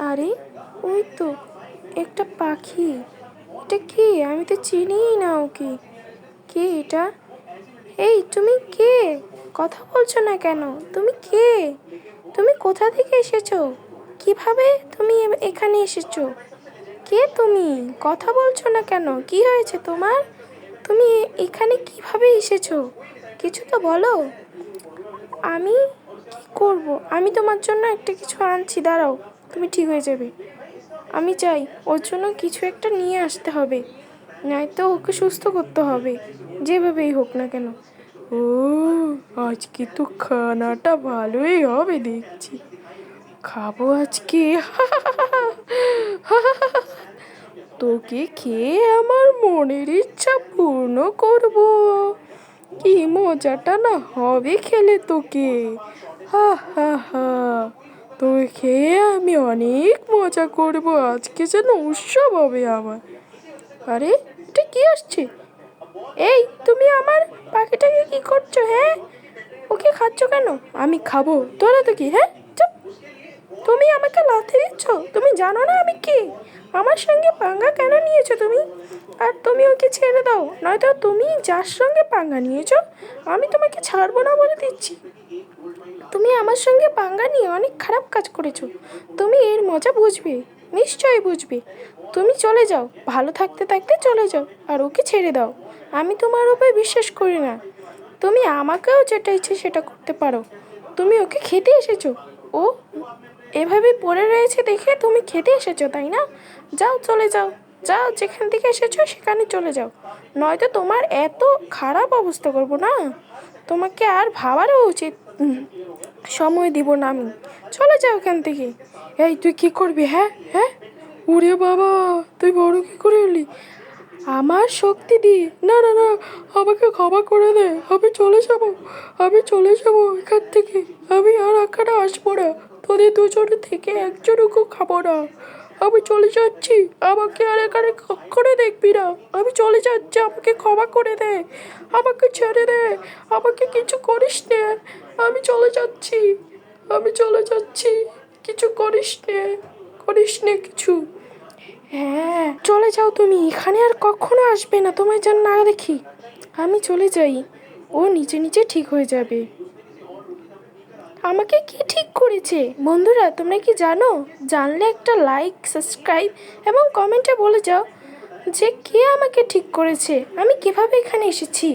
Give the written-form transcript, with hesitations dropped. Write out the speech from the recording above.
আরে ওই তো একটা পাখি। এটা কে? আমি তো চিনিই না ওকে। কে এটা? এই তুমি কে? কথা বলছো না কেন? তুমি কে? তুমি কোথা থেকে এসেছো? কিভাবে তুমি এখানে এসেছো? কে তুমি? কথা বলছো না কেন? কি হয়েছে তোমার? তুমি এখানে কিভাবে এসেছো? কিছু তো বলো। আমি কি করব? আমি তোমার জন্য একটা কিছু আনছি, দাঁড়াও। তুমি ঠিক হয়ে যাবে। আমি চাই ওর জন্য কিছু একটা নিয়ে আসতে হবে, নয়তো ওকে সুস্থ করতে হবে যেভাবেই হোক না কেন। ও, আজকে তো খানাটা ভালোই হবে দেখছি। খাবো আজকে। তোকে খেয়ে আমার মনের ইচ্ছা পূর্ণ করব। কি মজাটা না হবে খেলে তোকে। হা হা হা। তোকে খেয়ে আমি অনেক মজা করব, আজকে যেন উৎসব হবে আমার। আরে এটা কি আসছে? এই তুমি আমার পাখিটাকে কি করছো? হ্যাঁ, ওকে খাচ্ছ কেন? আমি খাবো, তোরা তো কি? হ্যাঁ, চুপ। তুমি আমাকে লাথি দিচ্ছ? তুমি জানো না আমি কে? আমার সঙ্গে পাঙ্গা কেন নিয়েছো তুমি? আর তুমি ওকে ছেড়ে দাও, নয়তো তুমি যার সঙ্গে পাঙ্গা নিয়েছো আমি তোমাকে ছাড়বো না বলে দিচ্ছি। তুমি আমার সঙ্গে পাঙ্গা নিয়ে অনেক খারাপ কাজ করেছো। তুমি এর মজা বুঝবে, নিশ্চয়ই বুঝবে। তুমি চলে যাও, ভালো থাকতে থাকতে চলে যাও, আর ওকে ছেড়ে দাও। আমি তোমার উপর বিশ্বাস করি না। তুমি আমাকেও যেটা ইচ্ছে সেটা করতে পারো। তুমি ওকে খেতে এসেছো। ও এভাবে পড়ে রয়েছে দেখে তুমি খেতে এসেছো, তাই না? যাও, চলে যাও। যাও, যেখান থেকে এসেছো সেখানে চলে যাও, নয়তো তোমার এত খারাপ অবস্থা করব না, তোমাকে আর ভাবারও উচিত সময় দিব না আমি। চলে যাও এখান থেকে। এই তুই কি করবি? হ্যাঁ হ্যাঁ। ওরে বাবা, তুই বড় কি করে এলি? আমার শক্তি দি। না না না, আমাকে ক্ষমা করে দে। আমি চলে যাব, আমি চলে যাব এখান থেকে। আমি আর এখানে আসবো না। তোদের দুজনে থেকে একজনকেও খাবো না। আমি চলে যাচ্ছি, আমাকে আর এখানে কখনো দেখবি না। আমি চলে যাচ্ছি, আমাকে ক্ষমা করে দে, আমাকে ছেড়ে দে, আমাকে কিছু করিস নে। আমি চলে যাচ্ছি, আমি চলে যাচ্ছি। কিছু করিস নে কিছু। হ্যাঁ, চলে যাও তুমি, এখানে আর কখনো আসবে না তোমায় যেন না দেখি। আমি চলে যাই, ও নিচে নিচে ঠিক হয়ে যাবে। আমাকে কি ঠিক করেছে? বন্ধুরা তোমরা কি জানো? জানলে একটা লাইক, সাবস্ক্রাইব এবং কমেন্টে বলে যাও যে কে আমাকে ঠিক করেছে, আমি কিভাবে এখানে এসেছি।